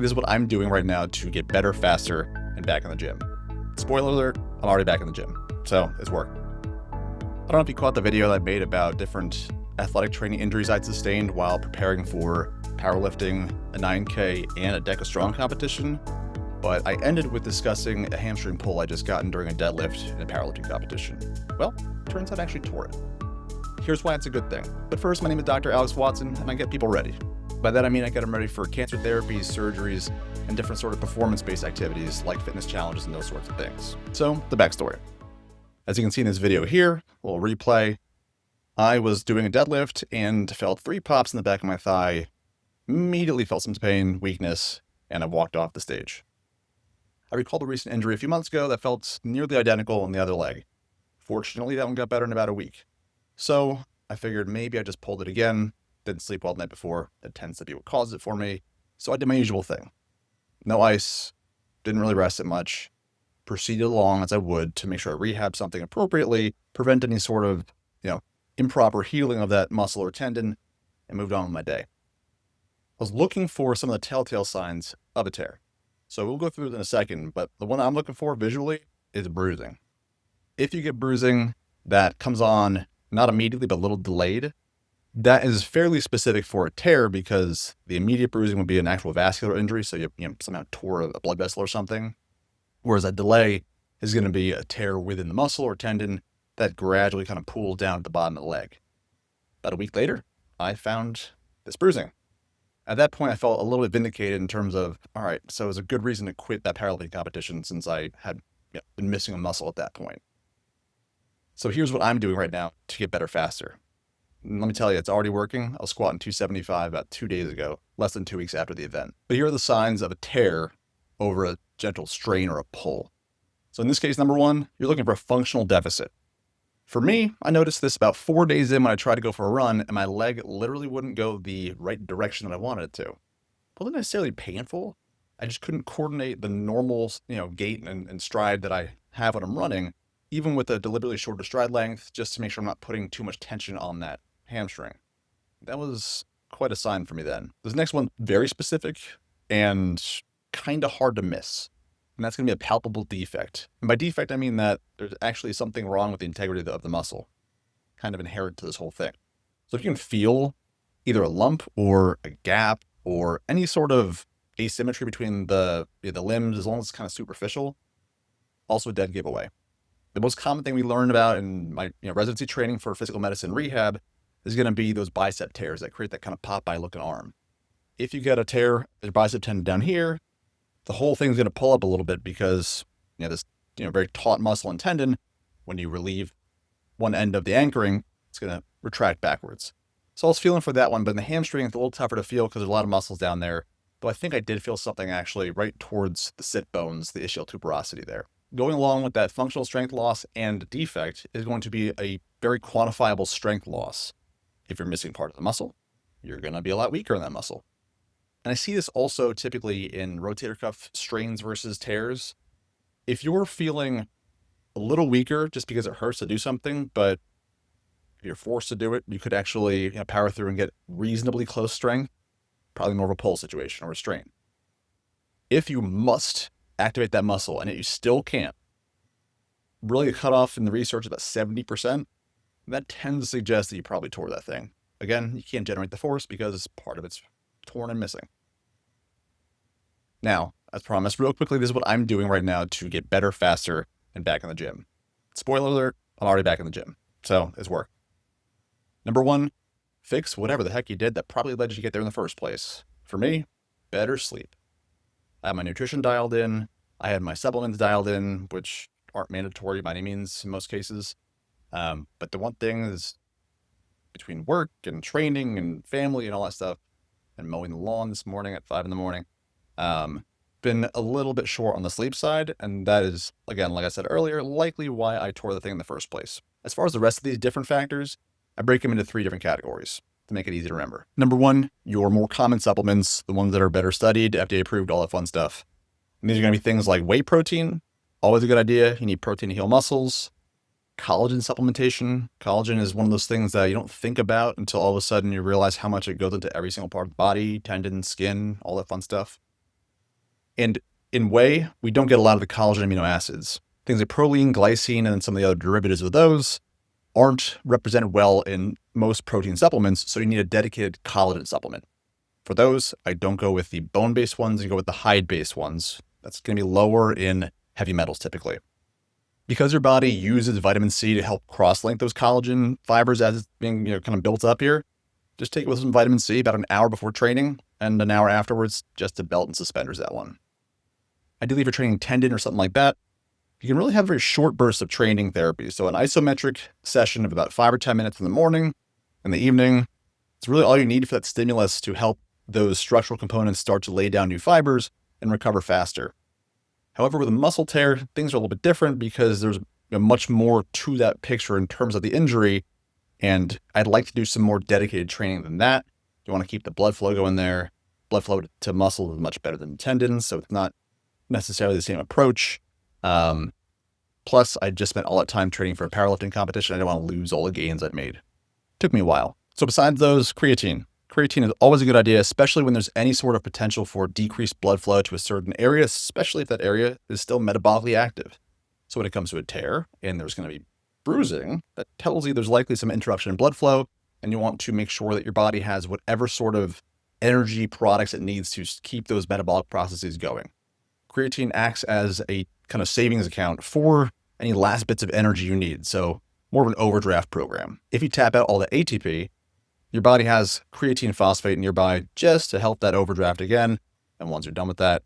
This is what I'm doing right now to get better, faster, and back in the gym. Spoiler alert, I'm already back in the gym, so it's working. I don't know if you caught the video that I made about different athletic training injuries I'd sustained while preparing for powerlifting, a 9K, and a Deca Strong competition, but I ended with discussing a hamstring pull I just gotten during a deadlift in a powerlifting competition. Well, turns out I actually tore it. Here's why it's a good thing. But first, my name is Dr. Alex Watson, and I get people ready. By that I mean I get them ready for cancer therapies, surgeries, and different sort of performance-based activities like fitness challenges and those sorts of things. So, the backstory. As you can see in this video here, a little replay, I was doing a deadlift and felt 3 pops in the back of my thigh, immediately felt some pain, weakness, and I walked off the stage. I recalled a recent injury a few months ago that felt nearly identical in the other leg. Fortunately, that one got better in about a week. So I figured maybe I just pulled it again, didn't sleep well the night before. That tends to be what causes it for me. So I did my usual thing. No ice, didn't really rest it much, proceeded along as I would to make sure I rehab something appropriately, prevent any sort of, improper healing of that muscle or tendon, and moved on with my day. I was looking for some of the telltale signs of a tear. So we'll go through it in a second, but the one I'm looking for visually is bruising. If you get bruising that comes on not immediately, but a little delayed, that is fairly specific for a tear because the immediate bruising would be an actual vascular injury. So you somehow tore a blood vessel or something. Whereas a delay is going to be a tear within the muscle or tendon that gradually kind of pulls down at the bottom of the leg. About a week later, I found this bruising. At that point, I felt a little bit vindicated in terms of, all right, so it was a good reason to quit that powerlifting competition since I had been missing a muscle at that point. So here's what I'm doing right now to get better faster. And let me tell you, it's already working. I was squatting 275 about 2 days ago, less than 2 weeks after the event. But here are the signs of a tear over a gentle strain or a pull. So in this case, number 1, you're looking for a functional deficit. For me, I noticed this about 4 days in when I tried to go for a run and my leg literally wouldn't go the right direction that I wanted it to. It wasn't necessarily painful. I just couldn't coordinate the normal, gait and stride that I have when I'm running, even with a deliberately shorter stride length, just to make sure I'm not putting too much tension on that hamstring. That was quite a sign for me then. This next one, very specific and kind of hard to miss. And that's going to be a palpable defect. And by defect, I mean that there's actually something wrong with the integrity of the muscle, kind of inherent to this whole thing. So if you can feel either a lump or a gap or any sort of asymmetry between the limbs, as long as it's kind of superficial, also a dead giveaway. The most common thing we learned about in my residency training for physical medicine rehab is going to be those bicep tears that create that kind of Popeye looking arm. If you get a tear, your bicep tendon down here, the whole thing's going to pull up a little bit because this very taut muscle and tendon, when you relieve one end of the anchoring, it's going to retract backwards. So I was feeling for that one, but in the hamstring, it's a little tougher to feel because there's a lot of muscles down there. Though I think I did feel something actually right towards the sit bones, the ischial tuberosity there. Going along with that functional strength loss and defect is going to be a very quantifiable strength loss. If you're missing part of the muscle, you're going to be a lot weaker in that muscle. And I see this also typically in rotator cuff strains versus tears. If you're feeling a little weaker just because it hurts to do something, but if you're forced to do it, you could actually power through and get reasonably close strength, probably more of a pull situation or a strain. If you must activate that muscle and yet you still can't, really a cutoff in the research is about 70%. That tends to suggest that you probably tore that thing. Again, you can't generate the force because part of it's torn and missing. Now, as promised, real quickly, this is what I'm doing right now to get better, faster, and back in the gym. Spoiler alert, I'm already back in the gym. So it's work. Number 1, fix whatever the heck you did that probably led you to get there in the first place. For me, better sleep. I had my nutrition dialed in. I had my supplements dialed in, which aren't mandatory by any means in most cases. But the one thing is between work and training and family and all that stuff, and mowing the lawn this morning at 5 a.m, been a little bit short on the sleep side. And that is, again, like I said earlier, likely why I tore the thing in the first place. As far as the rest of these different factors, I break them into 3 different categories to make it easy to remember. Number 1, your more common supplements, the ones that are better studied, FDA approved, all that fun stuff. And these are going to be things like whey protein, always a good idea. You need protein to heal muscles. Collagen supplementation. Collagen is one of those things that you don't think about until all of a sudden you realize how much it goes into every single part of the body, tendon, skin, all that fun stuff. And in whey, we don't get a lot of the collagen amino acids. Things like proline, glycine, and some of the other derivatives of those aren't represented well in most protein supplements, so you need a dedicated collagen supplement. For those, I don't go with the bone-based ones, you go with the hide-based ones. That's going to be lower in heavy metals typically. Because your body uses vitamin C to help cross-link those collagen fibers as it's being kind of built up here, just take it with some vitamin C about an hour before training and an hour afterwards, just to belt and suspenders that one. Ideally, if you're training tendon or something like that, you can really have very short bursts of training therapy. So an isometric session of about 5 or 10 minutes in the morning, in the evening, it's really all you need for that stimulus to help those structural components start to lay down new fibers and recover faster. However, with a muscle tear, things are a little bit different because there's much more to that picture in terms of the injury. And I'd like to do some more dedicated training than that. You want to keep the blood flow going there. Blood flow to muscle is much better than tendons, so it's not necessarily the same approach. Plus, I just spent all that time training for a powerlifting competition. I didn't want to lose all the gains I'd made. Took me a while. So besides those, creatine. Creatine is always a good idea, especially when there's any sort of potential for decreased blood flow to a certain area, especially if that area is still metabolically active. So when it comes to a tear and there's going to be bruising, that tells you there's likely some interruption in blood flow, and you want to make sure that your body has whatever sort of energy products it needs to keep those metabolic processes going. Creatine acts as a kind of savings account for any last bits of energy you need. So more of an overdraft program. If you tap out all the ATP, your body has creatine phosphate nearby just to help that overdraft again. And once you're done with that,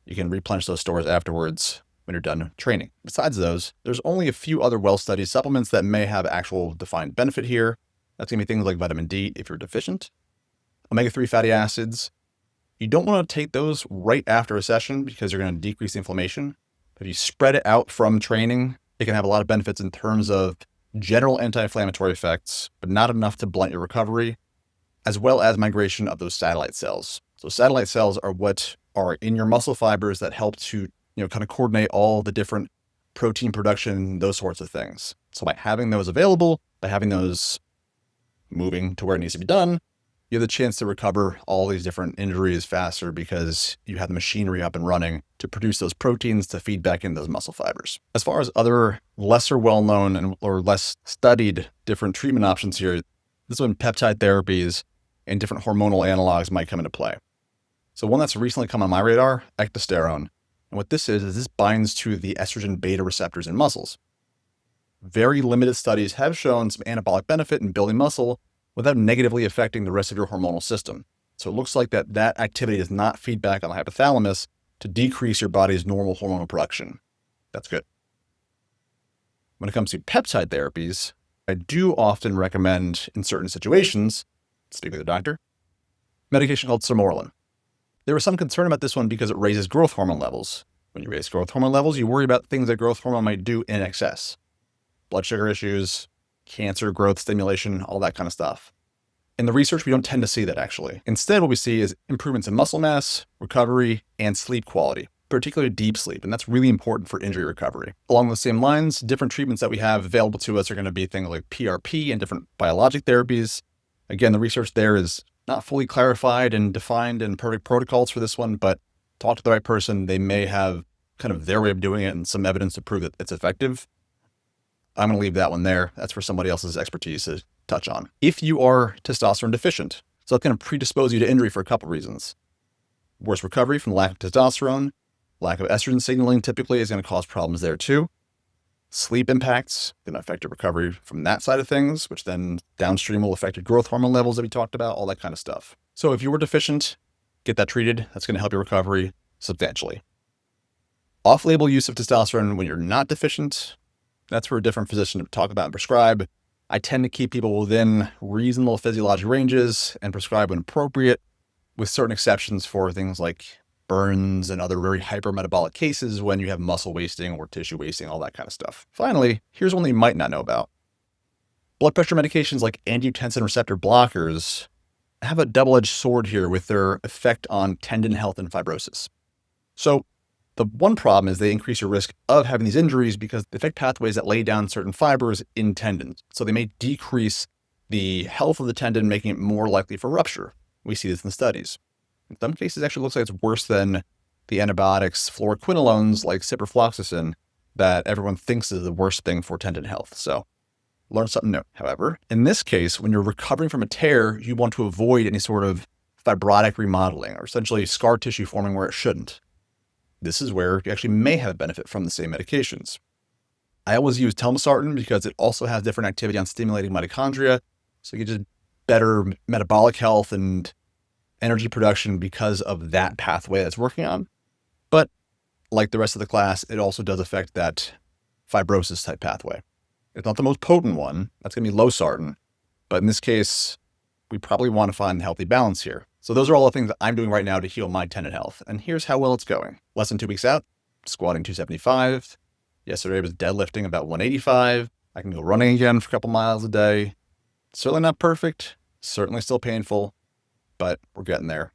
you can replenish those stores afterwards when you're done training. Besides those, there's only a few other well-studied supplements that may have actual defined benefit here. That's going to be things like vitamin D if you're deficient. Omega-3 fatty acids. You don't want to take those right after a session because you're going to decrease inflammation. If you spread it out from training, it can have a lot of benefits in terms of general anti-inflammatory effects, but not enough to blunt your recovery, as well as migration of those satellite cells. So satellite cells are what are in your muscle fibers that help to, kind of coordinate all the different protein production, those sorts of things. So by having those available, by having those moving to where it needs to be done, you have the chance to recover all these different injuries faster because you have the machinery up and running to produce those proteins to feed back into those muscle fibers. As far as other lesser well-known or less studied different treatment options here, this is when peptide therapies and different hormonal analogs might come into play. So one that's recently come on my radar, testosterone. And what this is this binds to the estrogen beta receptors in muscles. Very limited studies have shown some anabolic benefit in building muscle without negatively affecting the rest of your hormonal system. So it looks like that activity does not feed back on the hypothalamus to decrease your body's normal hormonal production. That's good. When it comes to peptide therapies, I do often recommend in certain situations, speak with a doctor, medication called sermorelin. There was some concern about this one because it raises growth hormone levels. When you raise growth hormone levels, you worry about things that growth hormone might do in excess. Blood sugar issues, cancer growth stimulation, all that kind of stuff. In the research, we don't tend to see that actually. Instead, what we see is improvements in muscle mass, recovery, and sleep quality, particularly deep sleep. And that's really important for injury recovery. Along the same lines, different treatments that we have available to us are going to be things like PRP and different biologic therapies. Again, the research there is not fully clarified and defined in perfect protocols for this one, but talk to the right person. They may have kind of their way of doing it and some evidence to prove that it's effective. I'm going to leave that one there. That's for somebody else's expertise to touch on. If you are testosterone deficient, so it's going to predispose you to injury for a couple reasons. Worse recovery from lack of testosterone, lack of estrogen signaling typically is going to cause problems there too. Sleep impacts going to affect your recovery from that side of things, which then downstream will affect your growth hormone levels that we talked about, all that kind of stuff. So if you were deficient, get that treated. That's going to help your recovery substantially. Off-label use of testosterone when you're not deficient, that's for a different physician to talk about and prescribe. I tend to keep people within reasonable physiologic ranges and prescribe when appropriate, with certain exceptions for things like burns and other very hypermetabolic cases when you have muscle wasting or tissue wasting, all that kind of stuff. Finally, here's one that you might not know about. Blood pressure medications like angiotensin receptor blockers have a double-edged sword here with their effect on tendon health and fibrosis. So the one problem is they increase your risk of having these injuries because they affect pathways that lay down certain fibers in tendons. So they may decrease the health of the tendon, making it more likely for rupture. We see this in the studies. In some cases, it actually looks like it's worse than the antibiotics fluoroquinolones like ciprofloxacin that everyone thinks is the worst thing for tendon health. So learn something new. However, in this case, when you're recovering from a tear, you want to avoid any sort of fibrotic remodeling or essentially scar tissue forming where it shouldn't. This is where you actually may have a benefit from the same medications. I always use telmisartan because it also has different activity on stimulating mitochondria, so you get just better metabolic health and energy production because of that pathway that's working on. But like the rest of the class, it also does affect that fibrosis type pathway. It's not the most potent one. That's going to be losartan. But in this case, we probably want to find a healthy balance here. So those are all the things that I'm doing right now to heal my tendon health. And here's how well it's going. Less than 2 weeks out, squatting 275. Yesterday I was deadlifting about 185. I can go running again for a couple miles a day. Certainly not perfect. Certainly still painful. But we're getting there.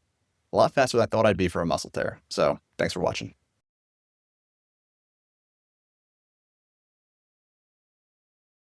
A lot faster than I thought I'd be for a muscle tear. So thanks for watching.